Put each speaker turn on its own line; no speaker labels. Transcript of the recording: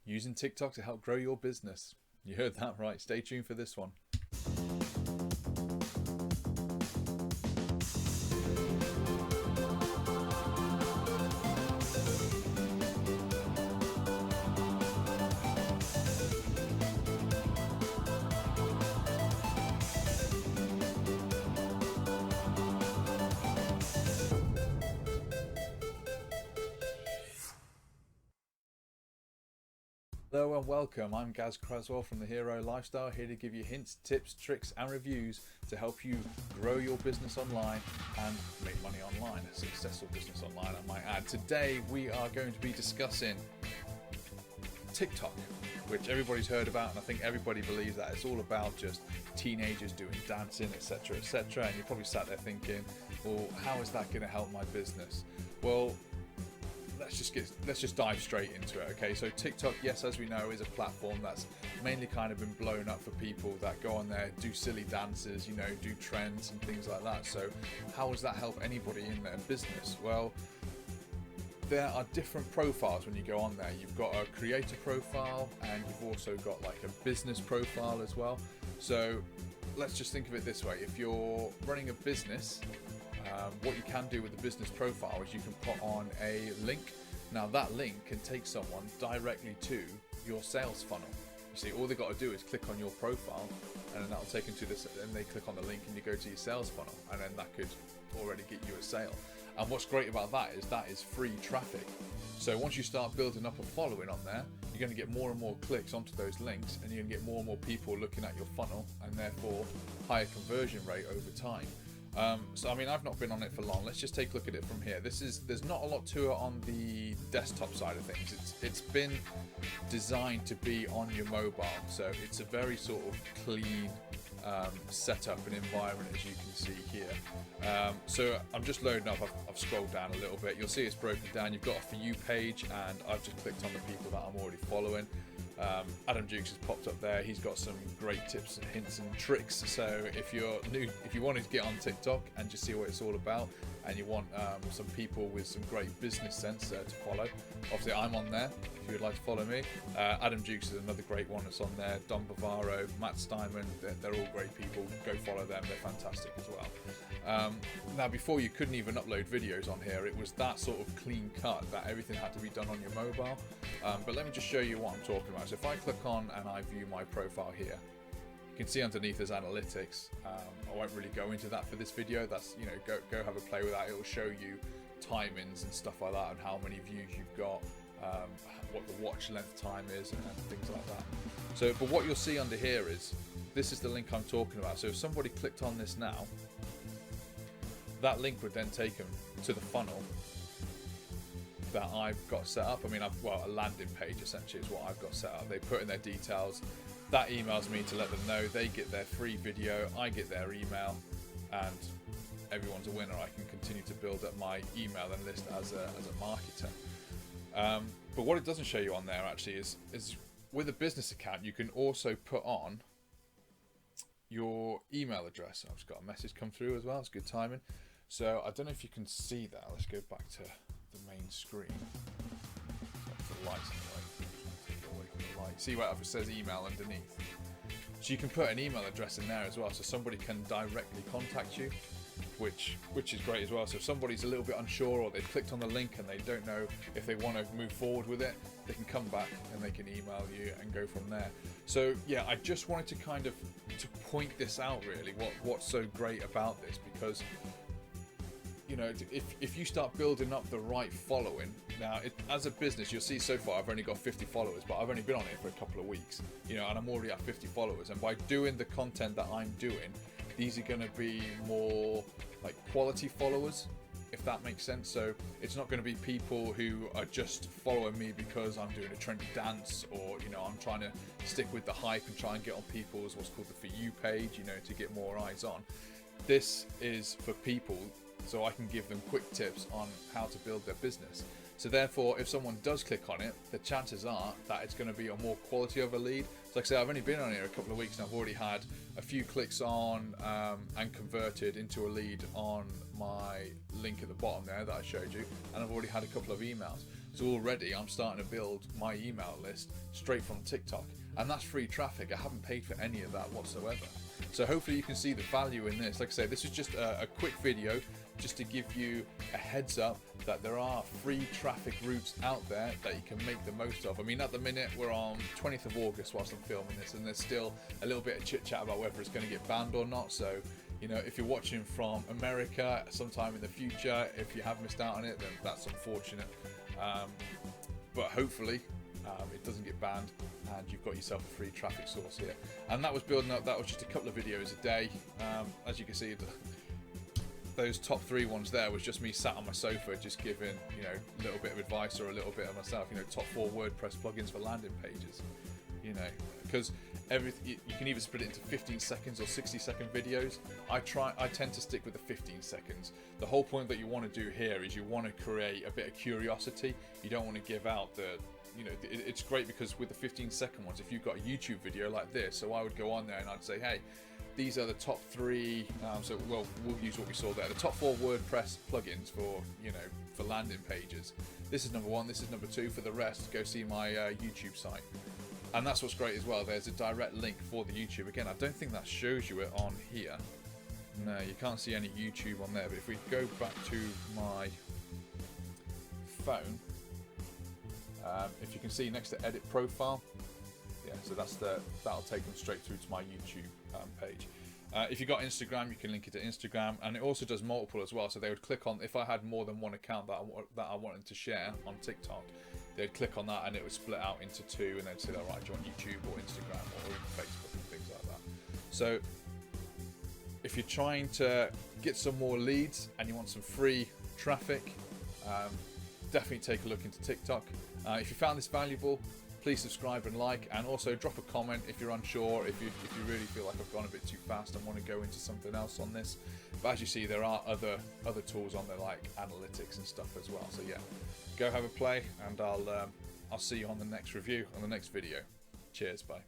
using TikTok to help grow your business. You heard that right. Stay tuned for this one. Hello and welcome. I'm Gaz Craswell from The Hero Lifestyle, here to give you hints, tips, tricks and reviews to help you grow your business online and make money online, a successful business online I might add. Today we are going to be discussing TikTok, which everybody's heard about, and I think everybody believes that it's all about just teenagers doing dancing, etc, etc, and you're probably sat there thinking, well, how is that going to help my business? Well, let's just dive straight into it. Okay, so TikTok, yes, as we know, is a platform that's mainly kind of been blown up for people that go on there, do silly dances, you know, do trends and things like that. So how does that help anybody in their business? Well, there are different profiles when you go on there. You've got a creator profile and you've also got like a business profile as well. So let's just think of it this way. If you're running a business, what you can do with the business profile is you can put on a link. Now that link can take someone directly to your sales funnel. You see, all they got to do is click on your profile and then that'll take them to this, and they click on the link and you go to your sales funnel, and then that could already get you a sale. And what's great about that is free traffic. So once you start building up a following on there, you're going to get more and more clicks onto those links, and you're going to get more and more people looking at your funnel, and therefore higher conversion rate over time. So I mean, I've not been on it for long. Let's just take a look at it from here. There's not a lot to it on the desktop side of things. It's been designed to be on your mobile, so it's a very sort of clean setup and environment, as you can see here. So I'm just loading up. I've scrolled down a little bit. You'll see it's broken down. You've got a For You page, and I've just clicked on the people that I'm already following. Adam Dukes has popped up there. He's got some great tips and hints and tricks. So if you're new, if you wanted to get on TikTok and just see what it's all about, and you want some people with some great business sense to follow, obviously I'm on there if you would like to follow me. Adam Dukes is another great one that's on there. Don Bavaro, Matt Steinman, they're all great people. Go follow them, they're fantastic as well. Now, before you couldn't even upload videos on here. It was that sort of clean cut that everything had to be done on your mobile. But let me just show you what I'm talking about. So if I click on and I view my profile here, you can see underneath there's analytics. I won't really go into that for this video. That's, you know, go have a play with that. It will show you timings and stuff like that, and how many views you've got, what the watch length time is, and things like that. So, but what you'll see under here is, this is the link I'm talking about. So if somebody clicked on this now, that link would then take them to the funnel that I've got set up. I mean, a landing page essentially is what I've got set up. They put in their details, that emails me to let them know they get their free video, I get their email, and everyone's a winner. I can continue to build up my email and list as a marketer. But what it doesn't show you on there actually is with a business account, you can also put on your email address. I've just got a message come through as well. It's good timing. So I don't know if you can see that. Let's go back to the main screen. The lights anyway. Take it away from the light. See where it says email underneath. So you can put an email address in there as well, so somebody can directly contact you, which is great as well. So if somebody's a little bit unsure, or they've clicked on the link and they don't know if they want to move forward with it, they can come back and they can email you and go from there. So yeah, I just wanted to kind of point this out really, what's so great about this, because you know, if you start building up the right following, now as a business, you'll see so far I've only got 50 followers, but I've only been on it for a couple of weeks, you know, and I'm already at 50 followers. And by doing the content that I'm doing, these are going to be more like quality followers, if that makes sense. So it's not going to be people who are just following me because I'm doing a trendy dance, or, you know, I'm trying to stick with the hype and try and get on people's what's called the For You page, you know, to get more eyes on. This is for people, so I can give them quick tips on how to build their business. So therefore, if someone does click on it, the chances are that it's going to be a more quality of a lead. So like I say, I've only been on here a couple of weeks and I've already had a few clicks on and converted into a lead on my link at the bottom there that I showed you, and I've already had a couple of emails. So already I'm starting to build my email list straight from TikTok, and that's free traffic. I haven't paid for any of that whatsoever. So hopefully you can see the value in this. Like I say, this is just a quick video just to give you a heads up that there are free traffic routes out there that you can make the most of. I mean, at the minute we're on 20th of August whilst I'm filming this, and there's still a little bit of chit chat about whether it's going to get banned or not. So, you know, if you're watching from America sometime in the future, if you have missed out on it, then that's unfortunate. But hopefully it doesn't get banned and you've got yourself a free traffic source here. And that was building up. That was just a couple of videos a day. As you can see, those top 3 ones there was just me sat on my sofa just giving, you know, a little bit of advice or a little bit of myself. You know, top 4 WordPress plugins for landing pages, you know, because you can either split it into 15 seconds or 60-second videos. I tend to stick with the 15 seconds. The whole point that you want to do here is you want to create a bit of curiosity. You don't want to give out the, you know, it's great because with the 15-second ones, if you've got a YouTube video like this, so I would go on there and I'd say, hey, these are the top 3, so we'll use what we saw there, the top 4 WordPress plugins for, you know, for landing pages. This is number 1, this is number 2. For the rest, go see my YouTube site. And that's what's great as well, there's a direct link for the YouTube. Again, I don't think that shows you it on here. No, you can't see any YouTube on there, but if we go back to my phone, if you can see next to edit profile, yeah, so that'll take them straight through to my YouTube page. If you've got Instagram, you can link it to Instagram, and it also does multiple as well. So they would click on, if I had more than one account that I wanted to share on TikTok, they'd click on that and it would split out into 2, and then say, all right, do you want YouTube or Instagram or even Facebook and things like that. So if you're trying to get some more leads and you want some free traffic, definitely take a look into TikTok. If you found this valuable, please subscribe and like, and also drop a comment if you're unsure, if you really feel like I've gone a bit too fast and want to go into something else on this. But as you see, there are other tools on there like analytics and stuff as well. So yeah, go have a play, and I'll see you on the next review, on the next video. Cheers, bye.